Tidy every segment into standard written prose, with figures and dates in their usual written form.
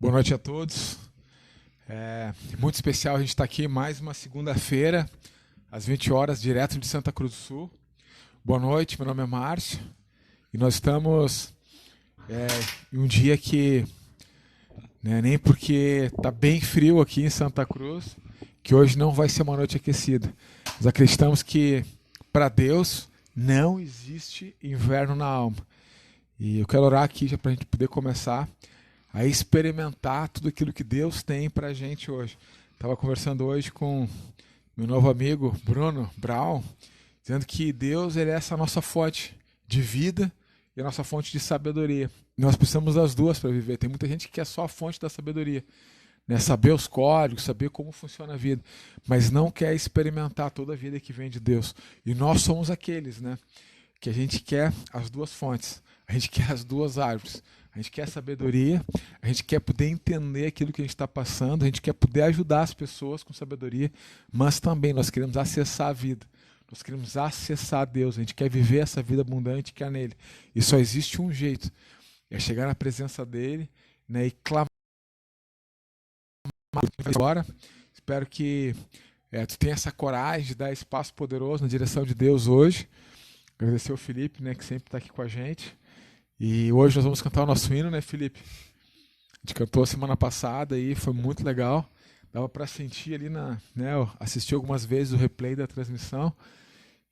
Boa noite a todos. Muito especial a gente estar aqui mais uma segunda-feira, às 20 horas, direto de Santa Cruz do Sul. Boa noite, meu nome é Márcio e nós estamos em um dia que, nem porque está bem frio aqui em Santa Cruz, que hoje não vai ser uma noite aquecida. Nós acreditamos que para Deus não existe inverno na alma. E eu quero orar aqui já para a gente poder começar a experimentar tudo aquilo que Deus tem para a gente hoje. Estava conversando hoje com meu novo amigo Bruno Brown, dizendo que Deus ele é essa nossa fonte de vida e a nossa fonte de sabedoria. Nós precisamos das duas para viver. Tem muita gente que quer só a fonte da sabedoria, saber os códigos, saber como funciona a vida, mas não quer experimentar toda a vida que vem de Deus. E nós somos aqueles que a gente quer as duas fontes, a gente quer as duas árvores. A gente quer sabedoria, a gente quer poder entender aquilo que a gente está passando, a gente quer poder ajudar as pessoas com sabedoria, mas também nós queremos acessar a vida, nós queremos acessar Deus, a gente quer viver essa vida abundante que é nele. E só existe um jeito, é chegar na presença dele e clamar agora. Espero que tu tenha essa coragem de dar espaço poderoso na direção de Deus hoje. Agradecer ao Felipe, que sempre está aqui com a gente. E hoje nós vamos cantar o nosso hino, Felipe? A gente cantou semana passada e foi muito legal. Dava para sentir ali, eu assisti algumas vezes o replay da transmissão.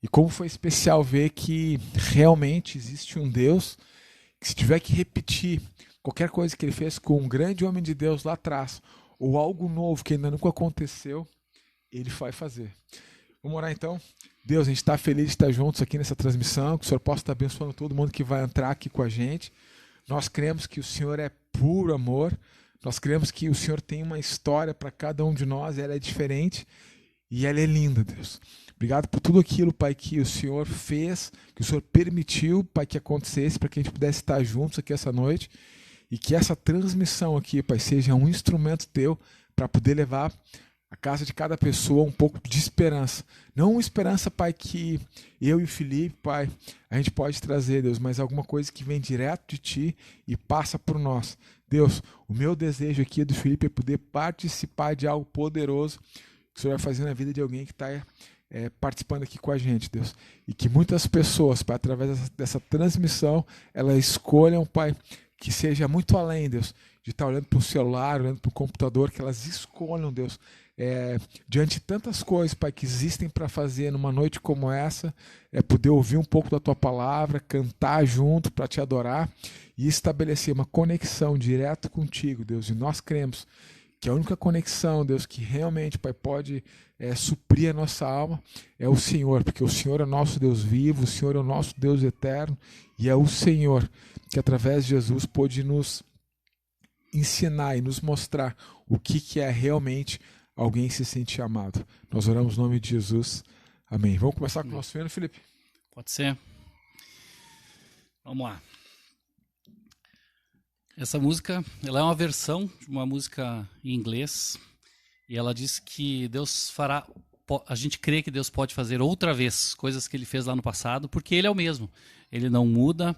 E como foi especial ver que realmente existe um Deus que, se tiver que repetir qualquer coisa que ele fez com um grande homem de Deus lá atrás, ou algo novo que ainda nunca aconteceu, ele vai fazer. Vamos orar então? Deus, a gente está feliz de estar juntos aqui nessa transmissão, que o Senhor possa estar abençoando todo mundo que vai entrar aqui com a gente. Nós cremos que o Senhor é puro amor, nós cremos que o Senhor tem uma história para cada um de nós, ela é diferente e ela é linda, Deus. Obrigado por tudo aquilo, Pai, que o Senhor fez, que o Senhor permitiu, Pai, que acontecesse, para que a gente pudesse estar juntos aqui essa noite e que essa transmissão aqui, Pai, seja um instrumento Teu para poder levar a casa de cada pessoa um pouco de esperança. Não uma esperança, Pai, que eu e o Felipe, Pai, a gente pode trazer, Deus, mas alguma coisa que vem direto de Ti e passa por nós. Deus, o meu desejo aqui do Felipe é poder participar de algo poderoso que o Senhor vai fazer na vida de alguém que está participando aqui com a gente, Deus. E que muitas pessoas, Pai, através dessa transmissão, elas escolham, Pai, que seja muito além, Deus, de estar olhando para o celular, olhando para o computador, que elas escolham, Deus, diante de tantas coisas, Pai, que existem para fazer numa noite como essa, poder ouvir um pouco da Tua palavra, cantar junto para Te adorar e estabelecer uma conexão direto contigo, Deus. E nós cremos que a única conexão, Deus, que realmente, Pai, pode suprir a nossa alma é o Senhor, porque o Senhor é o nosso Deus vivo, o Senhor é o nosso Deus eterno e é o Senhor que, através de Jesus, pôde nos ensinar e nos mostrar o que é realmente alguém se sentir amado. Nós oramos no nome de Jesus. Amém. Vamos começar com o nosso hino, Felipe? Pode ser. Vamos lá. Essa música, ela é uma versão de uma música em inglês e ela diz que Deus fará, a gente crê que Deus pode fazer outra vez coisas que Ele fez lá no passado, porque Ele é o mesmo. Ele não muda,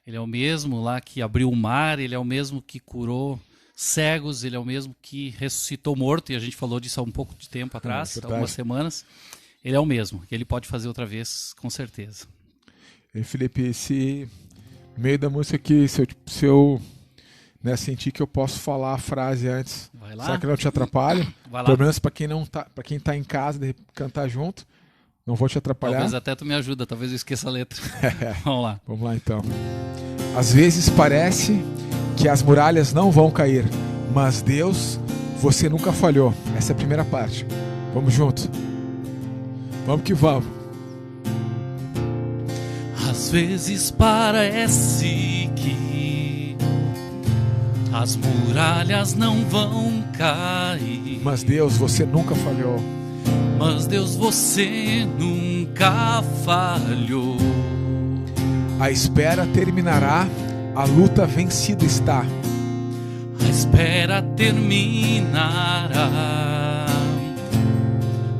Ele é o mesmo lá que abriu o mar, Ele é o mesmo que curou cegos, Ele é o mesmo que ressuscitou morto, e a gente falou disso há um pouco de tempo atrás, algumas semanas. Ele é o mesmo, Ele pode fazer outra vez, com certeza. E Felipe, se no meio da música aqui, se eu sentir que eu posso falar a frase antes, será que não te atrapalha? Vai lá. Pelo menos para quem tá em casa, de cantar junto, não vou te atrapalhar. Talvez até tu me ajuda, talvez eu esqueça a letra. Vamos lá. Vamos lá então. Às vezes parece que as muralhas não vão cair, mas Deus, você nunca falhou. Essa é a primeira parte. Vamos junto. Vamos que vamos. Às vezes parece que as muralhas não vão cair, mas Deus, você nunca falhou. Mas Deus, você nunca falhou. A espera terminará, a luta vencida está. A espera terminará,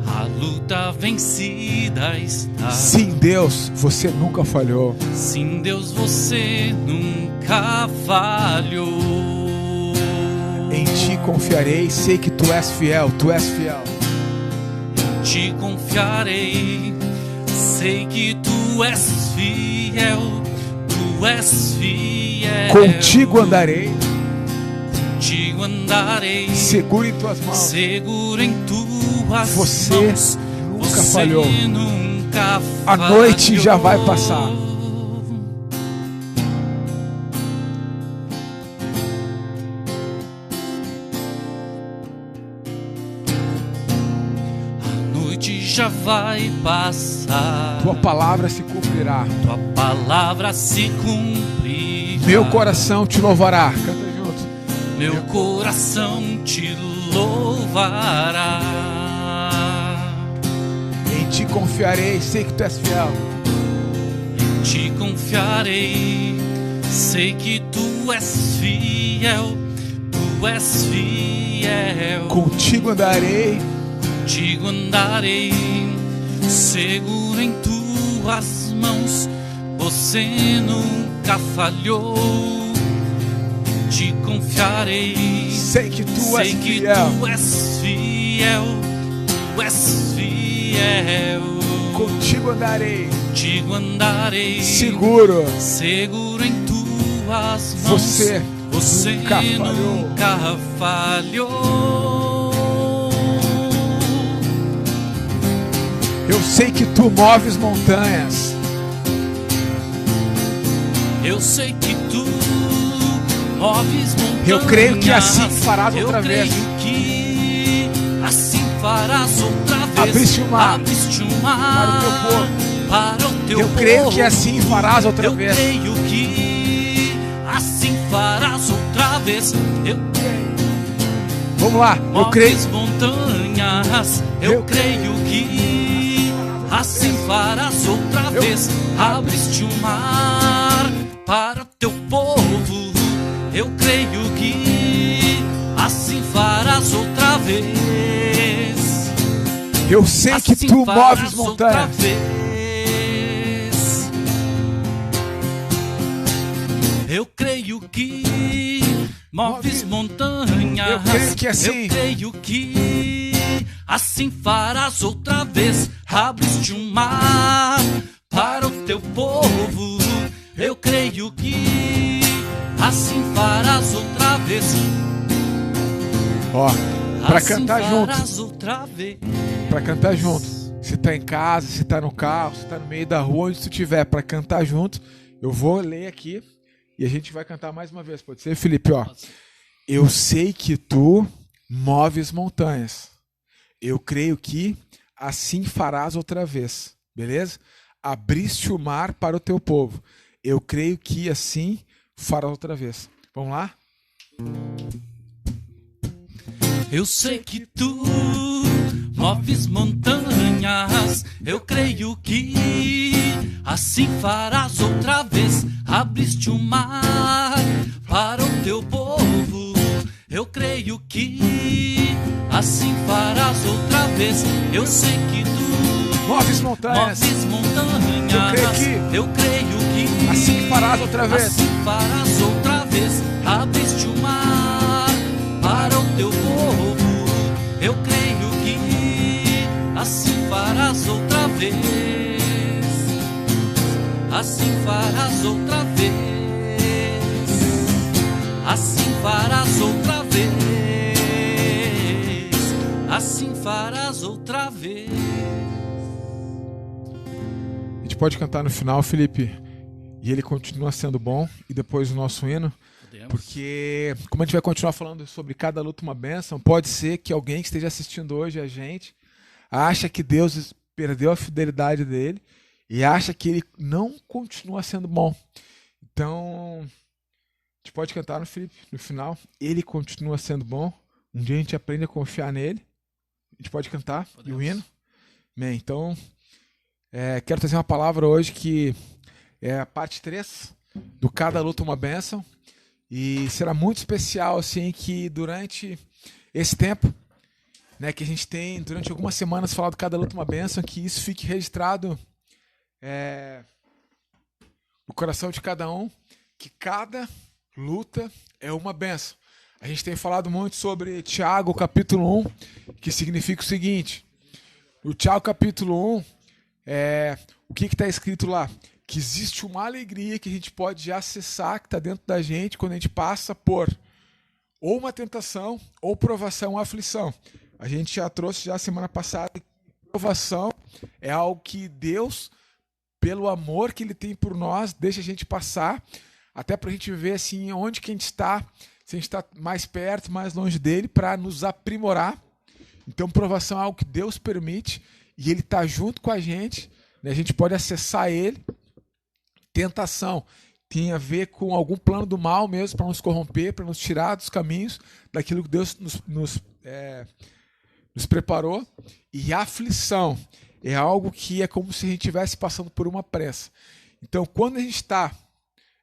a luta vencida está. Sim, Deus, você nunca falhou. Sim, Deus, você nunca falhou. confiarei, sei que tu és fiel, tu és fiel. Te confiarei, sei que tu és fiel, tu és fiel. Contigo andarei, contigo andarei, seguro em tuas mãos. seguro em tuas Você mãos. nunca Você falhou. nunca A noite já vai falhou. passar. A noite já vai passar. Tua palavra se cumprirá. Tua palavra se cumprirá. Meu coração te louvará. Canta junto. Meu coração te louvará. Em ti confiarei, sei que tu és fiel. Te confiarei, sei que tu és fiel, tu és fiel. Contigo andarei, Contigo andarei, seguro em tuas mãos. Você nunca falhou. Te confiarei, sei que tu sei és que fiel. tu és fiel, tu és fiel. Contigo andarei, Contigo andarei, seguro. seguro em tuas mãos. Você nunca falhou. nunca falhou. Eu sei que tu moves montanhas. Eu sei que tu moves montanhas. Eu creio que assim farás outra Eu vez. creio que assim farás outra vez. Abriste o mar Abriste o mar para o teu Eu povo. creio que assim farás outra Eu vez. creio que assim farás outra vez. Eu creio. Vamos lá, eu creio. Moves montanhas, eu Eu creio que assim farás outra vez. Abriste o mar para o teu povo. Eu creio que assim farás outra vez. Eu sei que Assim tu farás moves outra montanhas. vez. Eu creio que moves montanhas. Eu creio que assim- Eu creio que assim farás outra vez. Abriste um mar para o teu povo. Eu creio que assim farás outra vez. Ó, pra Assim cantar junto. farás outra vez. Pra cantar junto. Se tá em casa, se tá no carro, se tá no meio da rua, onde tu estiver, pra cantar junto, eu vou ler aqui e a gente vai cantar mais uma vez. Pode ser, Felipe? Ó. Eu sei que tu moves montanhas. Eu creio que assim farás outra vez. Beleza? Abriste o mar para o teu povo. Eu creio que assim farás outra vez. Vamos lá? Eu sei que tu moves montanhas. Eu creio que assim farás outra vez. Abriste o mar para o teu povo. Eu creio que assim farás outra vez. Eu sei que tu Moves montanhas. moves montanhas. Eu creio que Assim farás outra vez. assim farás outra vez. Abriste o mar para o teu povo. Eu creio que assim farás outra vez. Assim farás outra vez. Assim farás outra vez. Assim farás outra vez. A gente pode cantar no final, Felipe, e ele continua sendo bom, e depois o nosso hino, porque como a gente vai continuar falando sobre cada luta uma bênção, pode ser que alguém que esteja assistindo hoje a gente acha que Deus perdeu a fidelidade dele e acha que ele não continua sendo bom. Então, a gente pode cantar, Felipe, no final, ele continua sendo bom. Um dia a gente aprende a confiar nele. A gente pode cantar e o hino. Amém. Então, quero trazer uma palavra hoje que é a parte 3 do Cada Luta Uma Bênção. E será muito especial, assim, que durante esse tempo, né, que a gente tem, durante algumas semanas, falado Cada Luta Uma Bênção, que isso fique registrado no coração de cada um, que cada luta é uma bênção. A gente tem falado muito sobre Tiago, capítulo 1, que significa o seguinte. No Tiago, capítulo 1, o que está escrito lá? Que existe uma alegria que a gente pode acessar, que está dentro da gente, quando a gente passa por ou uma tentação, ou provação, ou aflição. A gente já trouxe já semana passada que provação é algo que Deus, pelo amor que Ele tem por nós, deixa a gente passar, até para a gente ver assim, onde que a gente está, se a gente está mais perto, mais longe dele, para nos aprimorar. Então, provação é algo que Deus permite e Ele está junto com a gente, né? A gente pode acessar Ele. Tentação tem a ver com algum plano do mal mesmo, para nos corromper, para nos tirar dos caminhos, daquilo que Deus nos preparou. E aflição é algo que é como se a gente estivesse passando por uma pressa. Então, quando a gente está,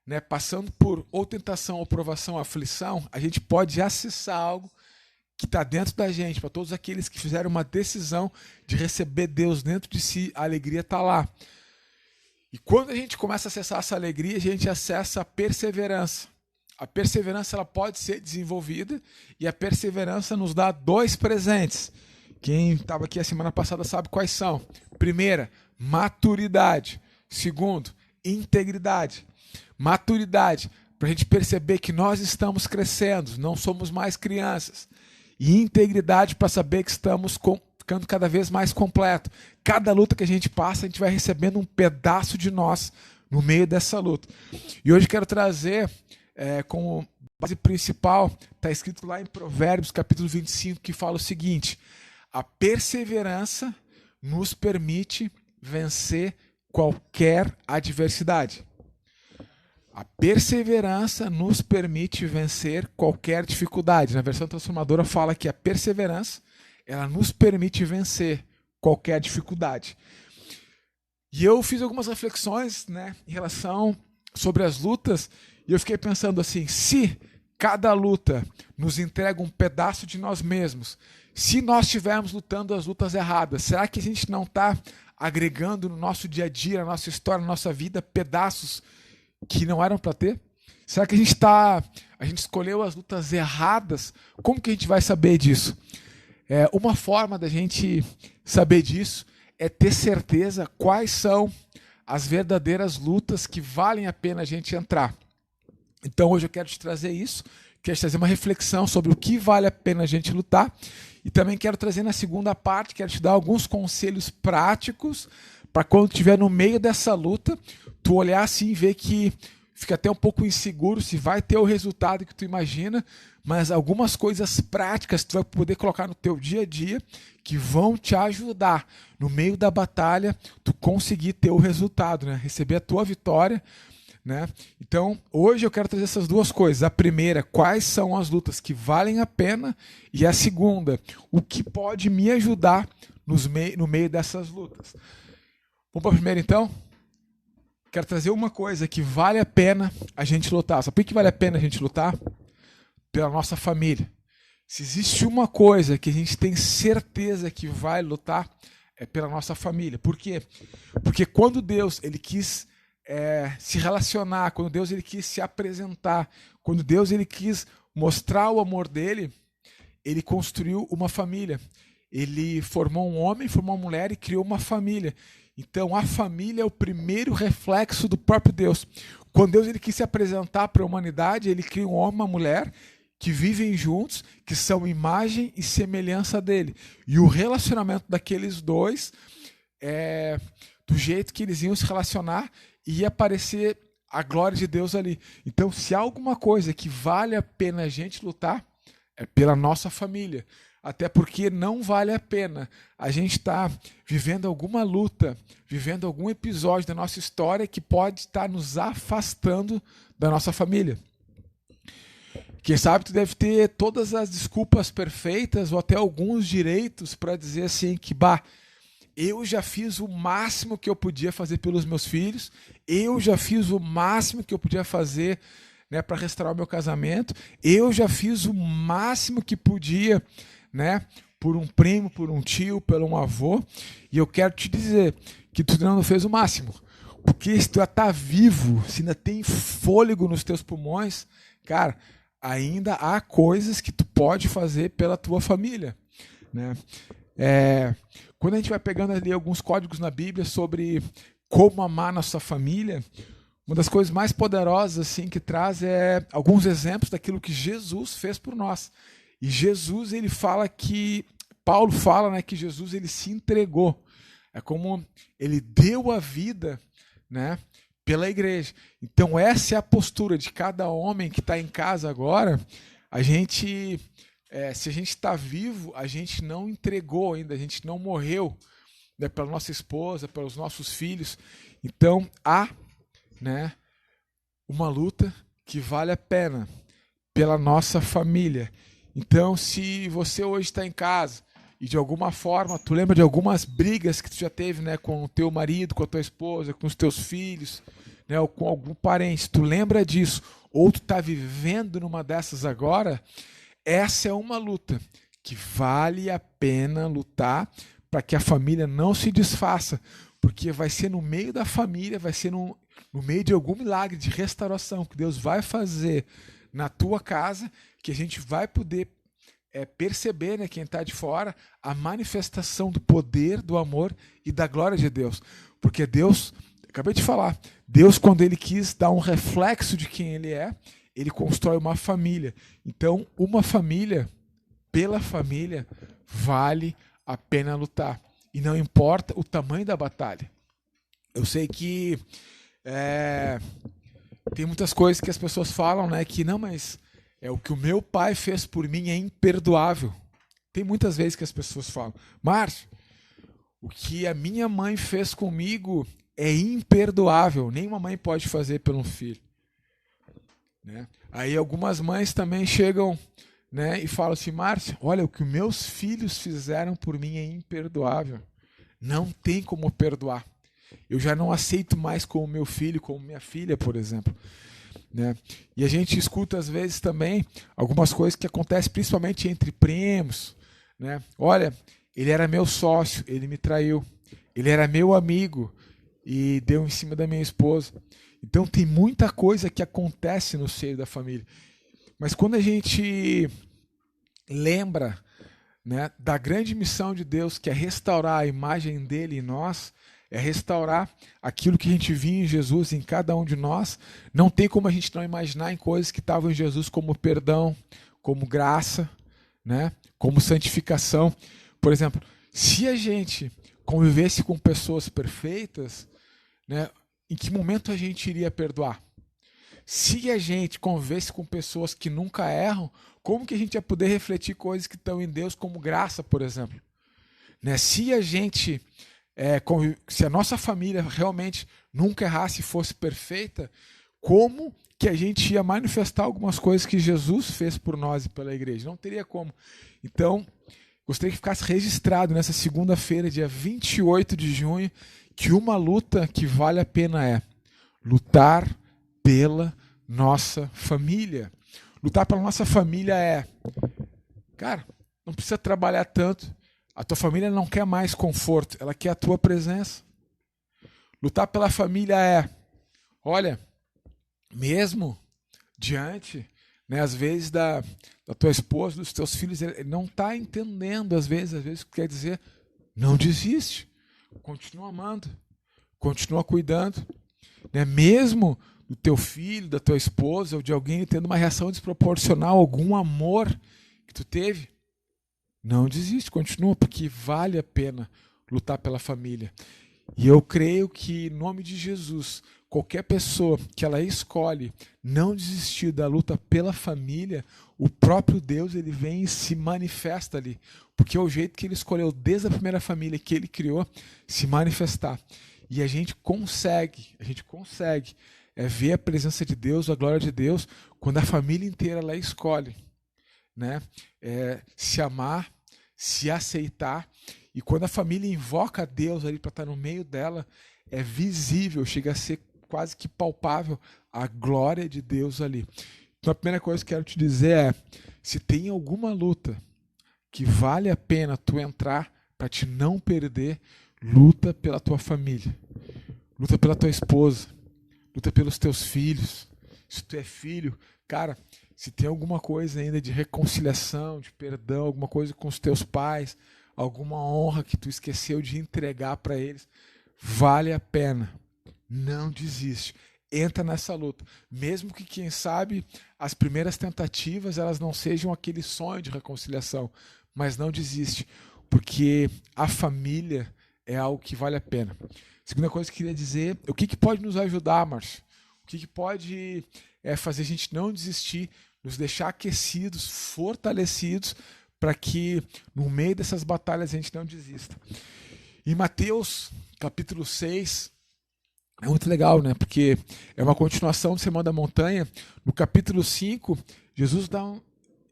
né, passando por ou tentação, ou provação, ou aflição, a gente pode acessar algo que está dentro da gente. Para todos aqueles que fizeram uma decisão de receber Deus dentro de si, a alegria está lá. E quando a gente começa a acessar essa alegria, a gente acessa a perseverança. A perseverança ela pode ser desenvolvida e a perseverança nos dá 2 presentes. Quem estava aqui a semana passada sabe quais são. Primeira, maturidade. Segundo, integridade. Maturidade, para a gente perceber que nós estamos crescendo, não somos mais crianças. E integridade, para saber que estamos ficando cada vez mais completo. Cada luta que a gente passa, a gente vai recebendo um pedaço de nós no meio dessa luta. E hoje quero trazer como base principal, está escrito lá em Provérbios, capítulo 25, que fala o seguinte: a perseverança nos permite vencer qualquer adversidade. A perseverança nos permite vencer qualquer dificuldade. Na versão transformadora fala que a perseverança ela nos permite vencer qualquer dificuldade. E eu fiz algumas reflexões, né, em relação sobre as lutas, e eu fiquei pensando assim, se cada luta nos entrega um pedaço de nós mesmos, se nós estivermos lutando as lutas erradas, será que a gente não está agregando no nosso dia a dia, na nossa história, na nossa vida, pedaços que não eram para ter? Será que a gente escolheu as lutas erradas? Como que a gente vai saber disso? Uma forma da gente saber disso é ter certeza quais são as verdadeiras lutas que valem a pena a gente entrar. Então hoje eu quero te trazer isso, quero te trazer uma reflexão sobre o que vale a pena a gente lutar, e também quero trazer na segunda parte, quero te dar alguns conselhos práticos para quando estiver no meio dessa luta, tu olhar assim e ver que fica até um pouco inseguro se vai ter o resultado que tu imagina, mas algumas coisas práticas tu vai poder colocar no teu dia a dia que vão te ajudar no meio da batalha tu conseguir ter o resultado, né? Receber a tua vitória, né? Então, hoje eu quero trazer essas duas coisas. A primeira, quais são as lutas que valem a pena, e a segunda, o que pode me ajudar no meio dessas lutas. Vamos para a primeira então? Quero trazer uma coisa que vale a pena a gente lutar. Sabe por que vale a pena a gente lutar? Pela nossa família. Se existe uma coisa que a gente tem certeza que vai lutar, é pela nossa família. Por quê? Porque quando Deus ele quis se relacionar, quando Deus ele quis se apresentar, quando Deus ele quis mostrar o amor dele, ele construiu uma família. Ele formou um homem, formou uma mulher e criou uma família. Então a família é o primeiro reflexo do próprio Deus. Quando Deus ele quis se apresentar para a humanidade, ele cria um homem e uma mulher que vivem juntos, que são imagem e semelhança dele. E o relacionamento daqueles dois, do jeito que eles iam se relacionar, ia aparecer a glória de Deus ali. Então, se há alguma coisa que vale a pena a gente lutar, é pela nossa família. Até porque não vale a pena a gente estar vivendo alguma luta, vivendo algum episódio da nossa história que pode estar nos afastando da nossa família. Quem sabe tu deve ter todas as desculpas perfeitas ou até alguns direitos para dizer assim que, eu já fiz o máximo que eu podia fazer pelos meus filhos, eu já fiz o máximo que eu podia fazer, né, para restaurar o meu casamento, eu já fiz o máximo que podia, né, por um primo, por um tio, por um avô, e eu quero te dizer que tu não fez o máximo, porque se tu está vivo, se ainda tem fôlego nos teus pulmões, cara, ainda há coisas que tu pode fazer pela tua família, né? Quando a gente vai pegando ali alguns códigos na Bíblia sobre como amar nossa família, uma das coisas mais poderosas assim que traz é alguns exemplos daquilo que Jesus fez por nós. E Jesus, ele fala que Paulo fala, né, que Jesus ele se entregou. É como ele deu a vida, né, pela igreja. Então essa é a postura de cada homem que está em casa agora. A gente, se a gente está vivo, a gente não entregou ainda, a gente não morreu, né, pela nossa esposa, pelos nossos filhos. Então há, né, uma luta que vale a pena pela nossa família. Então, se você hoje está em casa e de alguma forma tu lembra de algumas brigas que tu já teve, né, com o teu marido, com a tua esposa, com os teus filhos, né, ou com algum parente, tu lembra disso, ou tu está vivendo numa dessas agora, essa é uma luta que vale a pena lutar para que a família não se desfaça, porque vai ser no meio da família, vai ser no meio de algum milagre de restauração que Deus vai fazer na tua casa, que a gente vai poder perceber, né, quem está de fora, a manifestação do poder, do amor e da glória de Deus. Porque Deus, acabei de falar, Deus, quando Ele quis dar um reflexo de quem Ele é, Ele constrói uma família. Então, uma família, pela família, vale a pena lutar. E não importa o tamanho da batalha. Eu sei que tem muitas coisas que as pessoas falam, né, que não, mas o que o meu pai fez por mim é imperdoável. Tem muitas vezes que as pessoas falam, Márcio, o que a minha mãe fez comigo é imperdoável. Nenhuma mãe pode fazer pelo filho. Né? Aí algumas mães também chegam, né, e falam assim, Márcio, olha, o que meus filhos fizeram por mim é imperdoável. Não tem como perdoar. Eu já não aceito mais como meu filho, como minha filha, por exemplo. Né? E a gente escuta às vezes também algumas coisas que acontecem principalmente entre primos. Né? Olha, ele era meu sócio, ele me traiu. Ele era meu amigo e deu em cima da minha esposa. Então tem muita coisa que acontece no seio da família. Mas quando a gente lembra, né, da grande missão de Deus, que é restaurar a imagem dele em nós, é restaurar aquilo que a gente via em Jesus, em cada um de nós, não tem como a gente não imaginar em coisas que estavam em Jesus como perdão, como graça, né, como santificação. Por exemplo, se a gente convivesse com pessoas perfeitas, né, em que momento a gente iria perdoar? Se a gente convivesse com pessoas que nunca erram, como que a gente ia poder refletir coisas que estão em Deus como graça, por exemplo? Né? Se a gente, se a nossa família realmente nunca errasse e fosse perfeita, como que a gente ia manifestar algumas coisas que Jesus fez por nós e pela igreja? Não teria como. Então, gostaria que ficasse registrado nessa segunda-feira, dia 28 de junho, que uma luta que vale a pena é lutar pela nossa família. Lutar pela nossa família cara, não precisa trabalhar tanto. A tua família não quer mais conforto, ela quer a tua presença. Lutar pela família olha, mesmo diante, né, às vezes da tua esposa, dos teus filhos, ele não está entendendo, às vezes quer dizer, não desiste, continua amando, continua cuidando, né, mesmo do teu filho, da tua esposa, ou de alguém tendo uma reação desproporcional, algum amor que tu teve, não desiste, continua, porque vale a pena lutar pela família. E eu creio que, em nome de Jesus, qualquer pessoa que ela escolhe não desistir da luta pela família, o próprio Deus ele vem e se manifesta ali. Porque é o jeito que ele escolheu desde a primeira família que ele criou se manifestar. E a gente consegue ver a presença de Deus, a glória de Deus, quando a família inteira ela escolhe, né, se amar, se aceitar. E quando a família invoca a Deus ali para estar no meio dela, é visível, chega a ser quase que palpável a glória de Deus ali. Então a primeira coisa que eu quero te dizer se tem alguma luta que vale a pena tu entrar para te não perder, luta pela tua família, luta pela tua esposa, luta pelos teus filhos. Se tu é filho, cara, se tem alguma coisa ainda de reconciliação, de perdão, alguma coisa com os teus pais, alguma honra que tu esqueceu de entregar para eles, vale a pena. Não desiste. Entra nessa luta. Mesmo que, quem sabe, as primeiras tentativas elas não sejam aquele sonho de reconciliação, mas não desiste, porque a família é algo que vale a pena. Segunda coisa que eu queria dizer, o que pode nos ajudar, Márcio? O que pode fazer a gente não desistir, nos deixar aquecidos, fortalecidos, para que no meio dessas batalhas a gente não desista. Em Mateus, capítulo 6, é muito legal, né? Porque é uma continuação do Sermão da Montanha. No capítulo 5, Jesus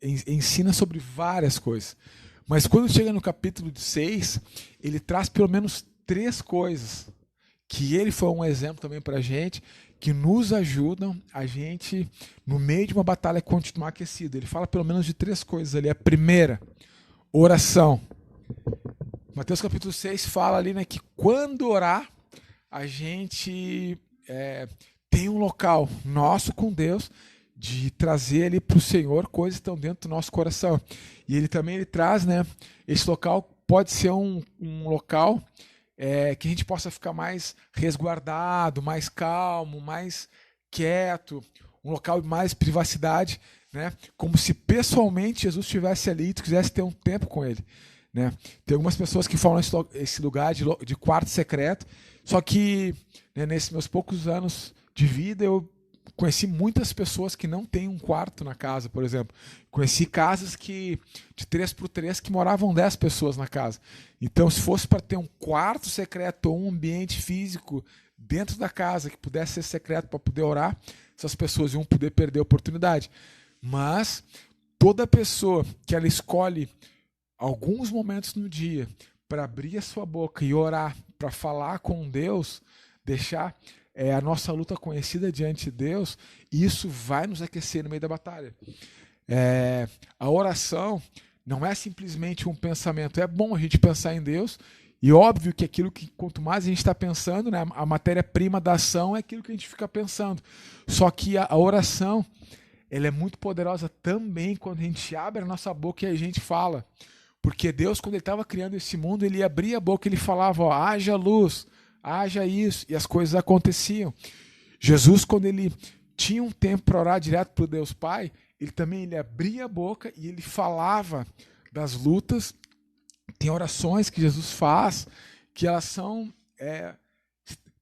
ensina sobre várias coisas. Mas quando chega no capítulo 6, ele traz pelo menos 3 coisas, que ele foi um exemplo também para a gente, que nos ajudam a gente, no meio de uma batalha, continuar aquecido. Ele fala pelo menos de 3 coisas ali. A primeira, oração. Mateus capítulo 6 fala ali, né, que quando orar, a gente tem um local nosso com Deus de trazer ali para o Senhor coisas que estão dentro do nosso coração. E ele também traz, né, esse local pode ser um local que a gente possa ficar mais resguardado, mais calmo, mais quieto, um local de mais privacidade, né, como se pessoalmente Jesus estivesse ali e tu quisesse ter um tempo com ele. Né? Tem algumas pessoas que falam esse lugar de quarto secreto, só que, né, nesses meus poucos anos de vida eu conheci muitas pessoas que não têm um quarto na casa, por exemplo. Conheci casas de 3x3 que moravam 10 pessoas na casa. Então, se fosse para ter um quarto secreto ou um ambiente físico dentro da casa que pudesse ser secreto para poder orar, essas pessoas iam poder perder a oportunidade. Mas toda pessoa que ela escolhe alguns momentos no dia para abrir a sua boca e orar, para falar com Deus, deixar a nossa luta conhecida diante de Deus, isso vai nos aquecer no meio da batalha. A oração não é simplesmente um pensamento. É bom a gente pensar em Deus, e óbvio que aquilo que quanto mais a gente está pensando, né, a matéria-prima da ação é aquilo que a gente fica pensando. Só que a oração, ela é muito poderosa também quando a gente abre a nossa boca e a gente fala. Porque Deus, quando ele estava criando esse mundo, ele abria a boca e ele falava, ó, haja luz, haja isso, e as coisas aconteciam. Jesus, quando ele tinha um tempo para orar direto para o Deus Pai, ele abria a boca e ele falava das lutas. Tem orações que Jesus faz, que elas são...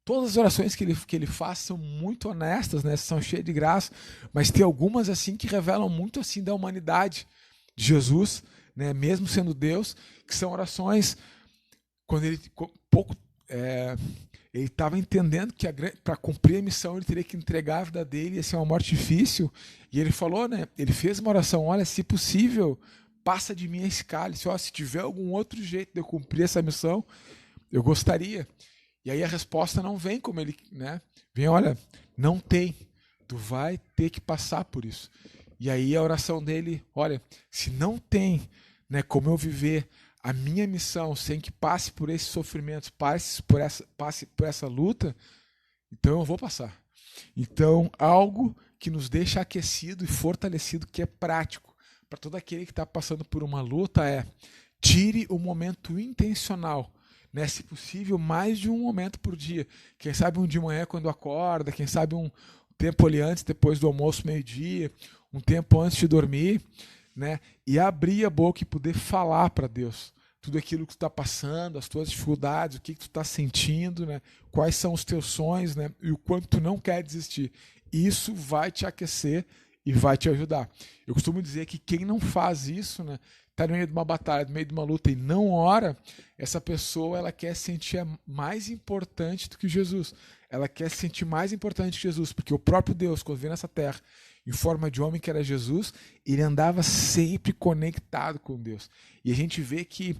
todas as orações que ele faz são muito honestas, né? São cheias de graça, mas tem algumas assim que revelam muito assim da humanidade de Jesus, né? Mesmo sendo Deus, que são orações quando ele estava entendendo que para cumprir a missão ele teria que entregar a vida dele, ia ser uma morte difícil, e ele falou, né? Ele fez uma oração, olha, se possível, passa de mim esse cálice, ó, se tiver algum outro jeito de eu cumprir essa missão, eu gostaria. E aí a resposta não vem como ele, né? Vem, olha, não tem, tu vai ter que passar por isso. E aí a oração dele, olha, se não tem, né, como eu viver a minha missão sem que passe por esses sofrimentos, passe por essa luta, então eu vou passar. Então, algo que nos deixa aquecido e fortalecido, que é prático para todo aquele que está passando por uma luta, tire o momento intencional, né, se possível, mais de um momento por dia. Quem sabe um de manhã quando acorda, quem sabe um tempo ali antes, depois do almoço, meio-dia, um tempo antes de dormir, né, e abrir a boca e poder falar para Deus tudo aquilo que tu está passando, as tuas dificuldades, o que tu está sentindo, né, quais são os teus sonhos, né, e o quanto tu não quer desistir. Isso vai te aquecer e vai te ajudar. Eu costumo dizer que quem não faz isso, né, está no meio de uma batalha, no meio de uma luta e não ora, essa pessoa ela quer se sentir mais importante do que Jesus. Ela quer se sentir mais importante que Jesus, porque o próprio Deus, quando veio nessa terra, em forma de homem que era Jesus, ele andava sempre conectado com Deus. E a gente vê que,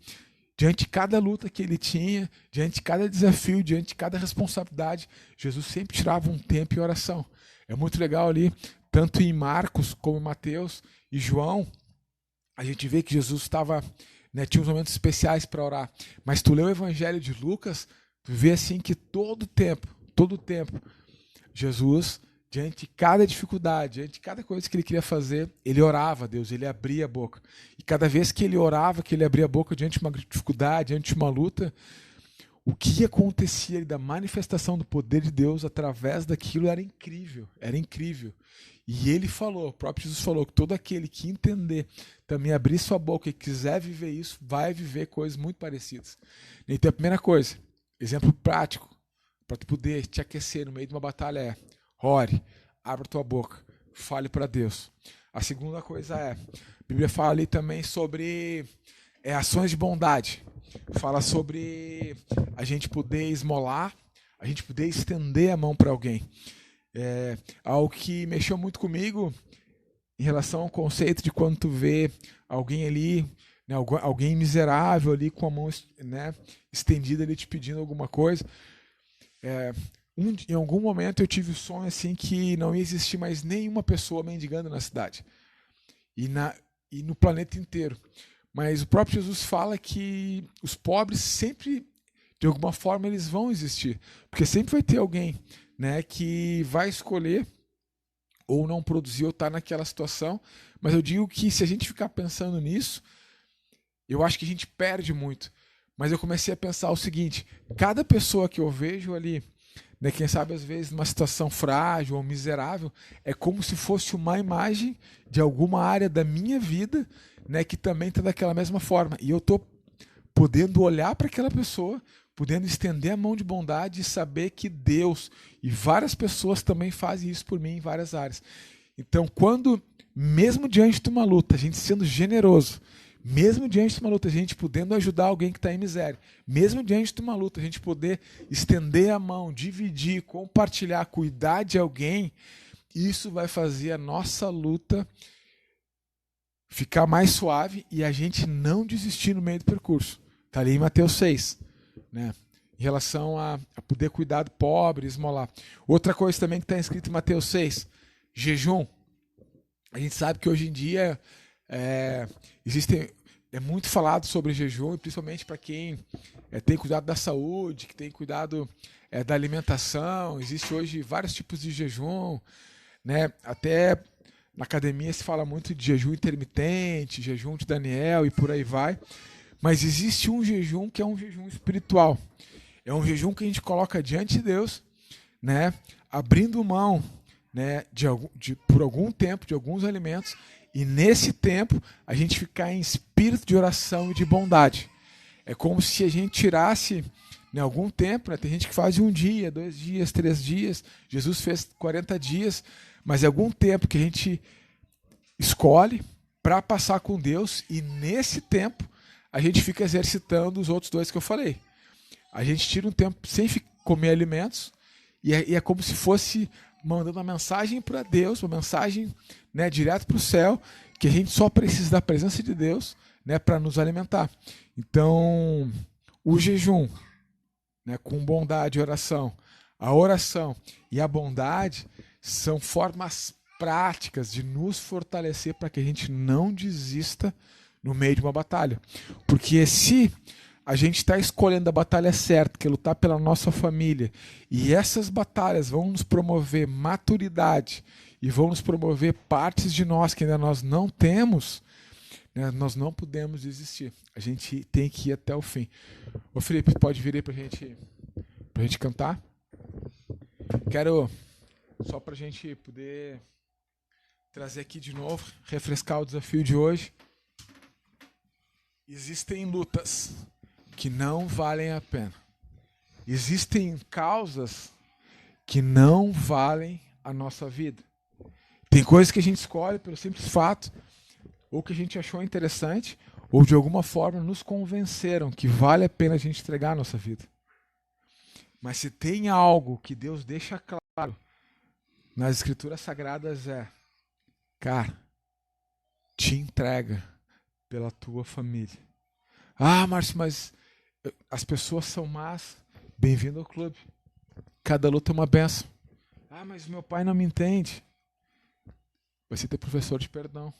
diante de cada luta que ele tinha, diante de cada desafio, diante de cada responsabilidade, Jesus sempre tirava um tempo em oração. É muito legal ali, tanto em Marcos como em Mateus e João, a gente vê que Jesus estava, né, tinha uns momentos especiais para orar. Mas tu lê o Evangelho de Lucas, tu vê assim que todo tempo, Jesus diante de cada dificuldade, diante de cada coisa que ele queria fazer, ele orava a Deus, ele abria a boca. E cada vez que ele orava, que ele abria a boca diante de uma dificuldade, diante de uma luta, o que acontecia ali da manifestação do poder de Deus através daquilo era incrível, era incrível. E ele falou, o próprio Jesus falou, que todo aquele que entender, também abrir sua boca e quiser viver isso, vai viver coisas muito parecidas. Então a primeira coisa, exemplo prático, para tu poder te aquecer no meio de uma batalha é: ore, abra tua boca, fale para Deus. A segunda coisa é, a Bíblia fala ali também sobre ações de bondade. Fala sobre a gente poder esmolar, a gente poder estender a mão para alguém. Algo que mexeu muito comigo em relação ao conceito de quando tu vê alguém ali, né, alguém miserável ali com a mão, né, estendida ali te pedindo alguma coisa. Em algum momento eu tive o sonho assim que não ia existir mais nenhuma pessoa mendigando na cidade e no planeta inteiro. Mas o próprio Jesus fala que os pobres sempre, de alguma forma, eles vão existir, porque sempre vai ter alguém, né, que vai escolher ou não produzir ou estar naquela situação. Mas eu digo que se a gente ficar pensando nisso, eu acho que a gente perde muito. Mas eu comecei a pensar o seguinte: cada pessoa que eu vejo ali, né, quem sabe às vezes numa situação frágil ou miserável, é como se fosse uma imagem de alguma área da minha vida, né, que também está daquela mesma forma. E eu estou podendo olhar para aquela pessoa, podendo estender a mão de bondade e saber que Deus e várias pessoas também fazem isso por mim em várias áreas. Então, quando, mesmo diante de uma luta, a gente sendo generoso, mesmo diante de uma luta, a gente podendo ajudar alguém que está em miséria, mesmo diante de uma luta, a gente poder estender a mão, dividir, compartilhar, cuidar de alguém, isso vai fazer a nossa luta ficar mais suave e a gente não desistir no meio do percurso. Está ali em Mateus 6, né? Em relação a poder cuidar do pobre, esmolar. Outra coisa também que está escrito em Mateus 6, jejum. A gente sabe que hoje em dia é muito falado sobre jejum, principalmente para quem tem cuidado da saúde, que tem cuidado da alimentação. Existe hoje vários tipos de jejum, né? Até na academia se fala muito de jejum intermitente, jejum de Daniel e por aí vai. Mas existe um jejum que é um jejum espiritual. É um jejum que a gente coloca diante de Deus, né? Abrindo mão, né, por algum tempo de alguns alimentos, e nesse tempo a gente ficar em espírito de oração e de bondade. É como se a gente tirasse, né, algum tempo, né, tem gente que faz 1 dia, 2 dias, 3 dias, Jesus fez 40 dias, mas é algum tempo que a gente escolhe para passar com Deus, e nesse tempo a gente fica exercitando os outros 2 que eu falei. A gente tira um tempo sem comer alimentos, e é como se fosse mandando uma mensagem para Deus, uma mensagem, né, direto para o céu, que a gente só precisa da presença de Deus, né, para nos alimentar. Então, o jejum, né, com bondade e oração, a oração e a bondade são formas práticas de nos fortalecer para que a gente não desista no meio de uma batalha. Porque se a gente está escolhendo a batalha certa, que é lutar pela nossa família, e essas batalhas vão nos promover maturidade e vão nos promover partes de nós que ainda nós não temos, né, nós não podemos desistir. A gente tem que ir até o fim. Ô Felipe, pode vir aí pra gente cantar? Quero, só pra gente poder trazer aqui de novo, refrescar o desafio de hoje. Existem lutas que não valem a pena. Existem causas que não valem a nossa vida. Tem coisas que a gente escolhe pelo simples fato, ou que a gente achou interessante, ou de alguma forma nos convenceram que vale a pena a gente entregar a nossa vida. Mas se tem algo que Deus deixa claro nas Escrituras Sagradas cara, te entrega pela tua família. Ah, Márcio, mas as pessoas são más. Bem-vindo ao clube. Cada luta é uma benção. Ah, mas meu pai não me entende. Vai ser teu professor de perdão.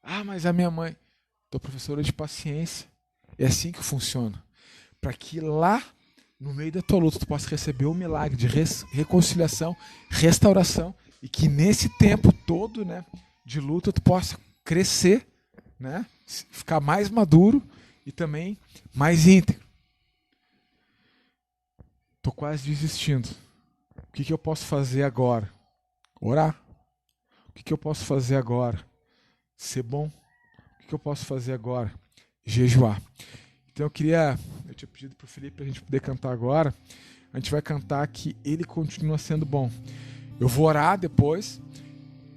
Ah, mas a minha mãe, tua professora de paciência. É assim que funciona. Para que lá, no meio da tua luta, tu possa receber o milagre de reconciliação, restauração E que nesse tempo todo, né, de luta tu possa crescer, né, ficar mais maduro e também mais íntegro. Tô quase desistindo. O que eu posso fazer agora? Orar. O que eu posso fazer agora? Ser bom. O que eu posso fazer agora? Jejuar. Então eu tinha pedido para o Felipe para a gente poder cantar agora. A gente vai cantar que Ele continua sendo bom. Eu vou orar depois.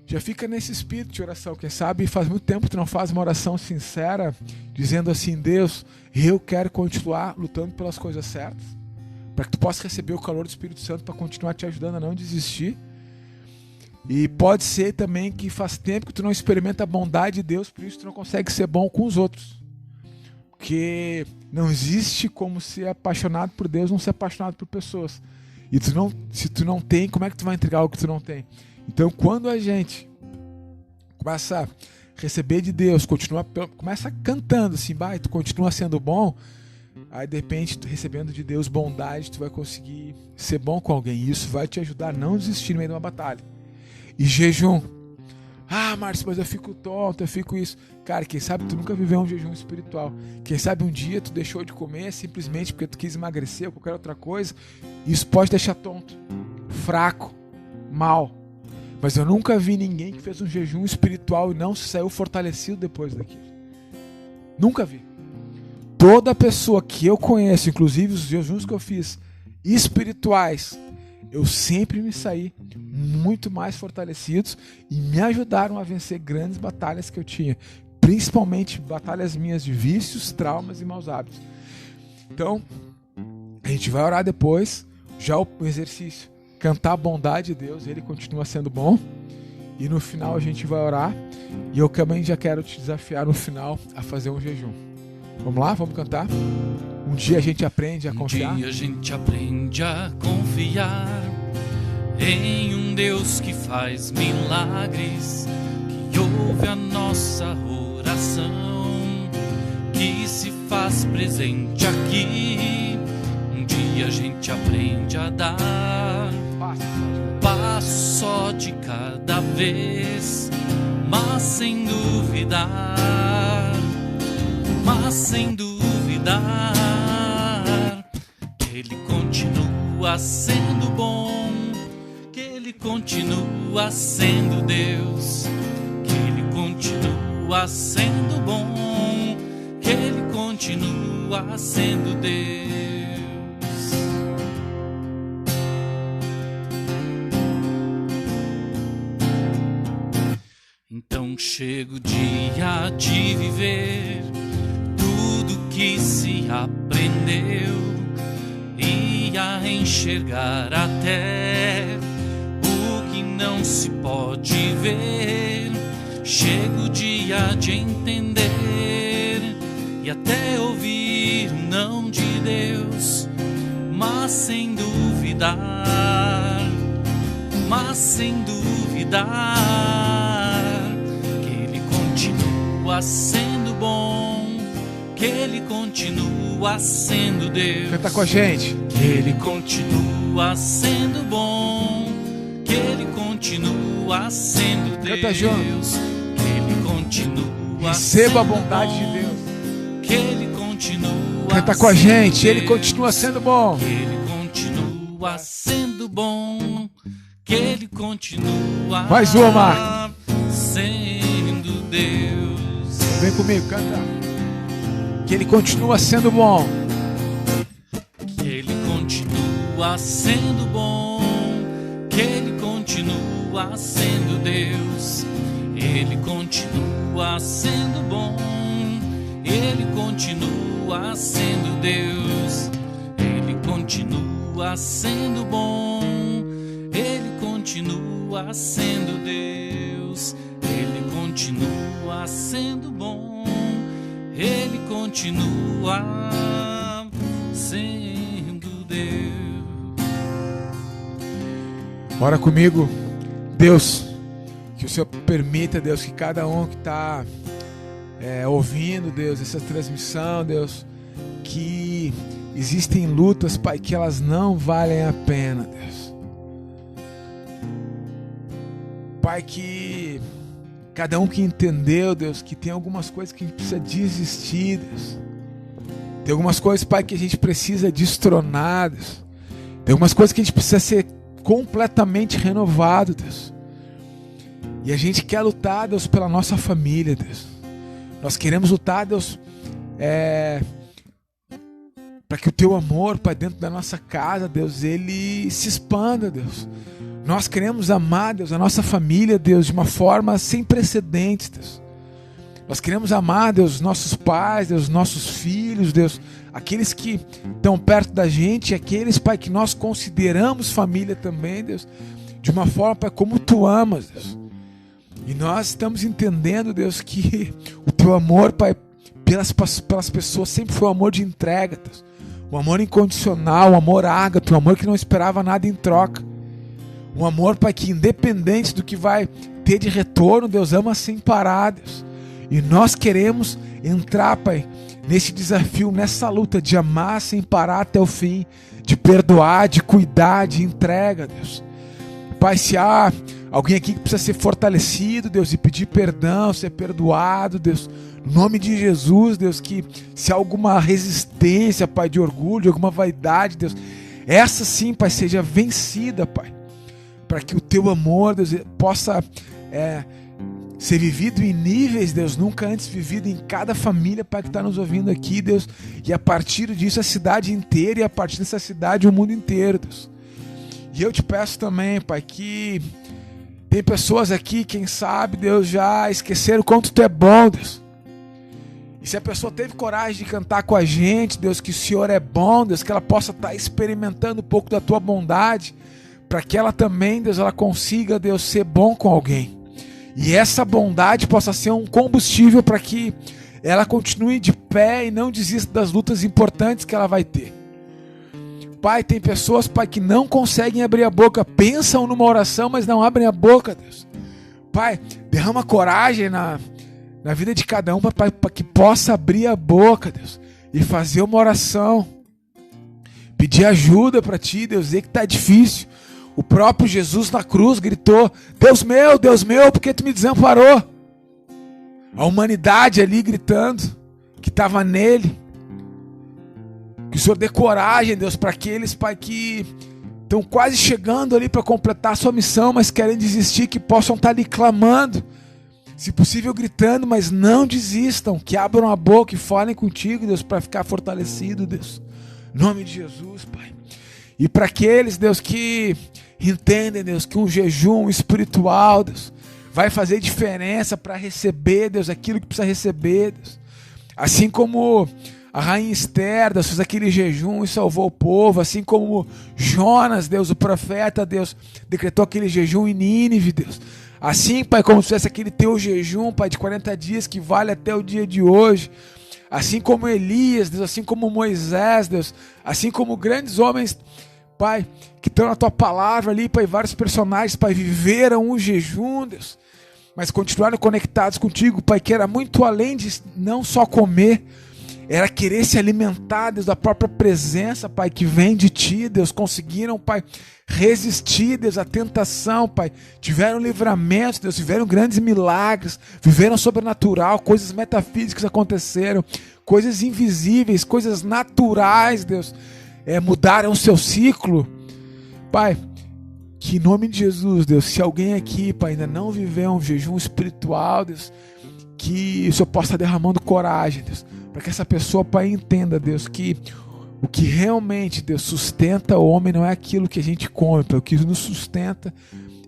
Já fica nesse espírito de oração. Quem sabe faz muito tempo que tu não faz uma oração sincera, dizendo assim: Deus, eu quero continuar lutando pelas coisas certas, para que tu possa receber o calor do Espírito Santo para continuar te ajudando a não desistir. E pode ser também que faz tempo que tu não experimenta a bondade de Deus, por isso tu não consegue ser bom com os outros. Porque não existe como ser apaixonado por Deus, não ser apaixonado por pessoas. E se tu não tem, como é que tu vai entregar o que tu não tem? Então, quando a gente começa a receber de Deus, começa cantando assim, tu continua sendo bom, aí de repente, tu recebendo de Deus bondade, tu vai conseguir ser bom com alguém. E isso vai te ajudar a não desistir no meio de uma batalha. E jejum. Márcio, mas eu fico tonto, eu fico isso. Cara, quem sabe tu nunca viveu um jejum espiritual. Quem sabe um dia tu deixou de comer simplesmente porque tu quis emagrecer ou qualquer outra coisa. Isso pode deixar tonto, fraco, mal. Mas eu nunca vi ninguém que fez um jejum espiritual e não saiu fortalecido depois daquilo. Nunca vi. Toda pessoa que eu conheço, inclusive os jejuns que eu fiz espirituais, eu sempre me saí muito mais fortalecidos e me ajudaram a vencer grandes batalhas que eu tinha, principalmente batalhas minhas de vícios, traumas e maus hábitos. Então, a gente vai orar depois, já o exercício, cantar a bondade de Deus, Ele continua sendo bom, e no final a gente vai orar, e eu também já quero te desafiar no final a fazer um jejum. Vamos lá? Vamos cantar? Um dia a gente aprende a confiar. Um dia a gente aprende a confiar em um Deus que faz milagres, que ouve a nossa oração, que se faz presente aqui. Um dia a gente aprende a dar passo só de cada vez, mas sem duvidar, que Ele continua sendo bom, que Ele continua sendo Deus, que Ele continua sendo bom, que Ele continua sendo Deus. Então chega o dia de viver tudo que se aprendeu e a enxergar até o que não se pode ver. Chega o dia de entender e até ouvir o não de Deus, mas sem duvidar, que Ele continua sendo bom, que Ele continua sendo Deus. Canta com a gente. Que Ele continua sendo bom, que Ele continua sendo Deus. Canta junto. Que Ele continua Receba a sendo bondade bom, de Deus. que Ele continua Canta com a gente. Deus. Ele continua sendo bom. Que Ele continua sendo bom, que Ele continua Mais uma, Marcos. sendo Deus. Vem comigo, canta. Que Ele continua sendo bom. Que Ele continua sendo bom, que Ele continua sendo Deus. Ele continua sendo bom, Ele continua sendo Deus. Ele continua sendo bom, Ele continua sendo Deus. Ele continua sendo bom, Ele continua sendo Deus. Ora comigo. Deus, que o Senhor permita, Deus, que cada um que está ouvindo, Deus, essa transmissão, Deus, que existem lutas, Pai, que elas não valem a pena, Deus. Pai, que cada um que entendeu, Deus, que tem algumas coisas que a gente precisa desistir, Deus. Tem algumas coisas, Pai, que a gente precisa destronar, Deus. Tem algumas coisas que a gente precisa ser completamente renovado, Deus. E a gente quer lutar, Deus, pela nossa família, Deus. Nós queremos lutar, Deus, para que o Teu amor, Pai, dentro da nossa casa, Deus, ele se expanda, Deus. Nós queremos amar, Deus, a nossa família, Deus, de uma forma sem precedentes, Deus. Nós queremos amar, Deus, os nossos pais, Deus, os nossos filhos, Deus, aqueles que estão perto da gente, aqueles, Pai, que nós consideramos família também, Deus, de uma forma, Pai, como Tu amas, Deus. E nós estamos entendendo, Deus, que o Teu amor, Pai, pelas pessoas sempre foi um amor de entrega, Deus. Um amor incondicional, um amor ágape, um amor que não esperava nada em troca. Um amor, Pai, que independente do que vai ter de retorno, Deus ama sem parar, Deus. E nós queremos entrar, Pai, nesse desafio, nessa luta de amar sem parar até o fim, de perdoar, de cuidar, de entrega, Deus. Pai, se há alguém aqui que precisa ser fortalecido, Deus, e pedir perdão, ser perdoado, Deus, no nome de Jesus, Deus, que se há alguma resistência, Pai, de orgulho, alguma vaidade, Deus, essa sim, Pai, seja vencida, Pai, para que o Teu amor, Deus, possa ser vivido em níveis, Deus, nunca antes vivido em cada família, Pai, que está nos ouvindo aqui, Deus, e a partir disso a cidade inteira, e a partir dessa cidade o mundo inteiro, Deus. E eu te peço também, Pai, que tem pessoas aqui, quem sabe, Deus, já esqueceram o quanto Tu é bom, Deus. E se a pessoa teve coragem de cantar com a gente, Deus, que o Senhor é bom, Deus, que ela possa estar experimentando um pouco da Tua bondade, para que ela também, Deus, ela consiga, Deus, ser bom com alguém. E essa bondade possa ser um combustível para que ela continue de pé e não desista das lutas importantes que ela vai ter. Pai, tem pessoas, Pai, que não conseguem abrir a boca, pensam numa oração, mas não abrem a boca, Deus. Pai, derrama coragem na vida de cada um, Pai, para que possa abrir a boca, Deus, e fazer uma oração. Pedir ajuda para Ti, Deus, dizer que está difícil. O próprio Jesus na cruz gritou: Deus meu, por que Tu me desamparou? A humanidade ali gritando que estava nele. Que o Senhor dê coragem, Deus, para aqueles, Pai, que estão quase chegando ali para completar a sua missão, mas querem desistir, que possam estar ali clamando, se possível gritando, mas não desistam, que abram a boca e falem contigo, Deus, para ficar fortalecido, Deus. Em nome de Jesus, Pai. E para aqueles, Deus, que entendem, Deus, que um jejum espiritual, Deus, vai fazer diferença para receber, Deus, aquilo que precisa receber, Deus. Assim como a rainha Esther, Deus, fez aquele jejum e salvou o povo, assim como Jonas, Deus, o profeta, Deus, decretou aquele jejum em Nínive, Deus. Assim, Pai, como se fosse aquele Teu jejum, Pai, de 40 dias que vale até o dia de hoje. Assim como Elias, Deus, assim como Moisés, Deus, assim como grandes homens, Pai, que estão na Tua palavra ali, Pai, vários personagens, Pai, viveram um jejum, Deus, mas continuaram conectados contigo, Pai, que era muito além de não só comer, era querer se alimentar, Deus, da própria presença, Pai, que vem de Ti, Deus. Conseguiram, Pai, resistir, Deus, à tentação, Pai. Tiveram livramento, Deus, viveram grandes milagres, viveram sobrenatural, coisas metafísicas aconteceram, coisas invisíveis, coisas naturais, Deus, mudaram o seu ciclo. Pai, que em nome de Jesus, Deus, se alguém aqui, Pai, ainda não viveu um jejum espiritual, Deus, que o Senhor possa estar derramando coragem, Deus, para que essa pessoa, Pai, entenda, Deus, que o que realmente, Deus, sustenta o homem não é aquilo que a gente come, Pai. O que nos sustenta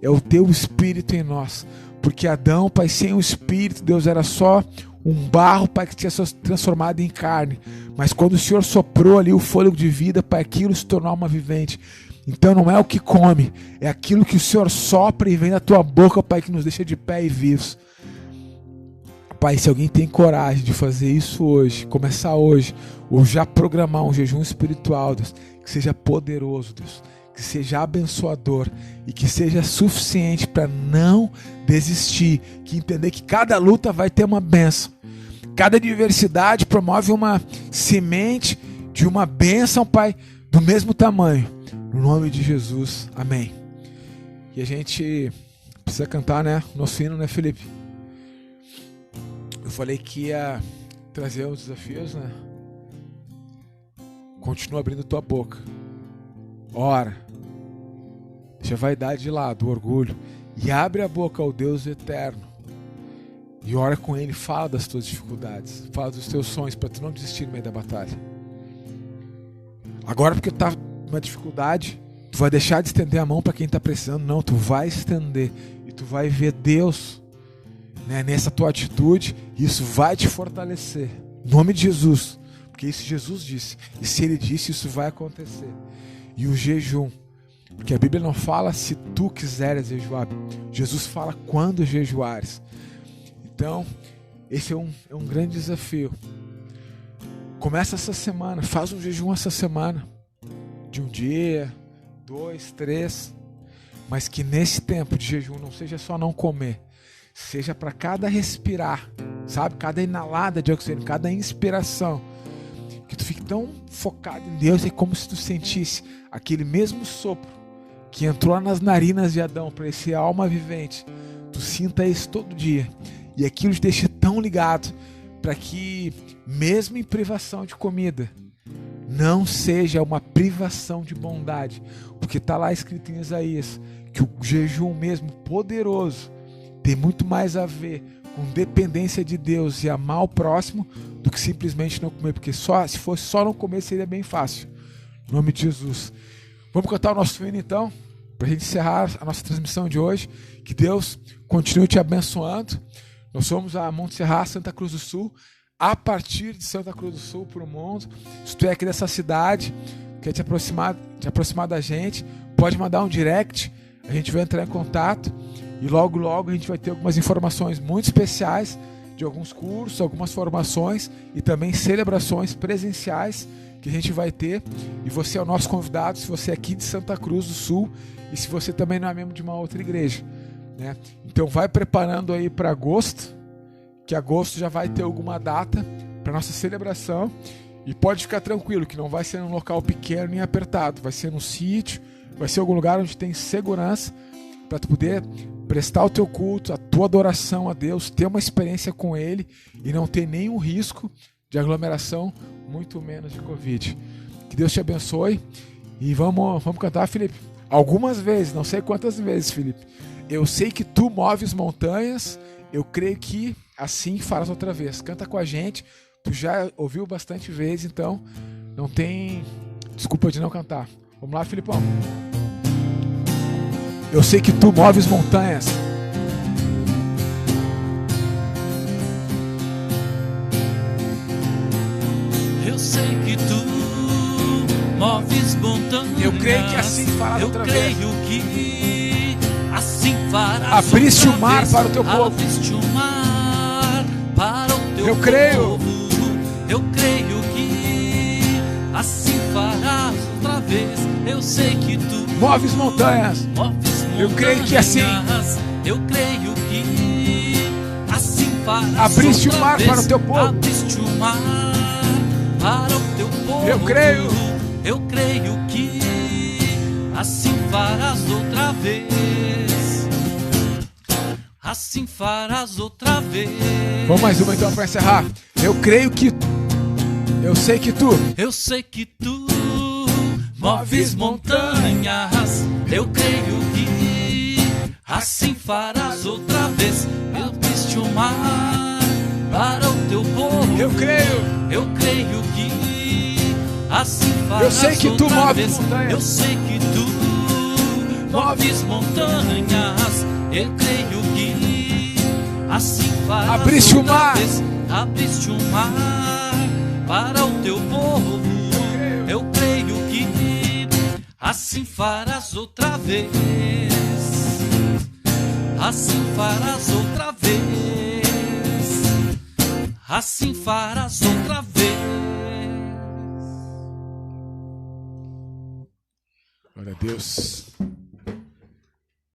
é o Teu Espírito em nós. Porque Adão, Pai, sem o Espírito, Deus, era só um barro, Pai, que tinha se transformado em carne. Mas quando o Senhor soprou ali o fôlego de vida, Pai, aquilo se tornou alma vivente. Então não é o que come, é aquilo que o Senhor sopra e vem da Tua boca, Pai, que nos deixa de pé e vivos. Pai, se alguém tem coragem de fazer isso hoje, começar hoje, ou já programar um jejum espiritual, Deus, que seja poderoso, Deus, que seja abençoador e que seja suficiente para não desistir, que entender que cada luta vai ter uma bênção, cada adversidade promove uma semente de uma bênção, Pai, do mesmo tamanho, no nome de Jesus, amém. E a gente precisa cantar, né? Nosso hino, né, Felipe? Eu falei que ia trazer os desafios, né? Continua abrindo tua boca. Ora. Deixa a vaidade de lado, o orgulho. E abre a boca ao Deus eterno. E ora com Ele, fala das tuas dificuldades. Fala dos teus sonhos, para tu não desistir no meio da batalha. Agora porque tu tá numa dificuldade, tu vai deixar de estender a mão para quem tá precisando. Não, tu vai estender. E tu vai ver Deus, né, nessa tua atitude. E isso vai te fortalecer. Em nome de Jesus. Porque isso Jesus disse. E se Ele disse, isso vai acontecer. E o jejum. Porque a Bíblia não fala se tu quiseres jejuar. Jesus fala quando jejuares. Então, esse é um grande desafio. Começa essa semana. Faz um jejum essa semana. De um dia, 2, 3. Mas que nesse tempo de jejum não seja só não comer. Seja para cada respirar. Sabe? Cada inalada de oxigênio. Cada inspiração. Que tu fique tão focado em Deus. É como se tu sentisse aquele mesmo sopro que entrou nas narinas de Adão para esse alma vivente. Tu sinta isso todo dia. E aquilo te deixa tão ligado para que, mesmo em privação de comida, não seja uma privação de bondade. Porque está lá escrito em Isaías que o jejum mesmo poderoso tem muito mais a ver com dependência de Deus e amar o próximo do que simplesmente não comer. Porque se fosse só não comer seria bem fácil. Em nome de Jesus. Vamos cantar o nosso hino então, para a gente encerrar a nossa transmissão de hoje. Que Deus continue te abençoando. Nós somos a Monte Serra, Santa Cruz do Sul. A partir de Santa Cruz do Sul para o mundo. Se tu é aqui dessa cidade, quer te aproximar da gente, pode mandar um direct. A gente vai entrar em contato. E logo, logo a gente vai ter algumas informações muito especiais de alguns cursos, algumas formações e também celebrações presenciais que a gente vai ter. E você é o nosso convidado se você é aqui de Santa Cruz do Sul e se você também não é membro de uma outra igreja, né? Então vai preparando aí para agosto, que agosto já vai ter alguma data para nossa celebração. E pode ficar tranquilo que não vai ser num local pequeno nem apertado, vai ser num sítio, vai ser algum lugar onde tem segurança para tu poder prestar o teu culto, a tua adoração a Deus, ter uma experiência com Ele e não ter nenhum risco de aglomeração, muito menos de Covid. Que Deus te abençoe e vamos cantar, Felipe. Algumas vezes, não sei quantas vezes, Felipe. Eu sei que tu moves montanhas, eu creio que assim farás outra vez. Canta com a gente, tu já ouviu bastante vezes, então não tem desculpa de não cantar. Vamos lá, Filipão. Eu sei que tu moves montanhas. Eu sei que tu moves montanhas. Eu creio que assim farás outra vez. Eu creio que assim farás. Abriste o mar para o teu povo. Abriste o mar para o teu Eu creio. povo. Eu creio que assim farás outra vez. Eu sei que tu moves montanhas. Eu creio que assim. Eu creio que assim farás. Abriste o mar para o teu povo. Abriste o mar para o teu povo. Eu creio. Eu creio que assim farás outra vez. Assim farás outra vez. Vamos mais uma então para encerrar. Eu creio que. Eu sei que tu. Eu sei que tu moves montanhas. Eu creio que assim farás outra vez. Eu abriste o mar para o teu povo. Eu creio. Eu creio que assim farás. Eu sei que tu moves montanhas. Eu sei que tu moves montanhas. Eu creio que assim farás. Abriste o mar. Abriste o mar para o teu povo. Eu creio que assim farás outra vez. Assim farás outra vez. Assim farás outra vez. Glória a Deus.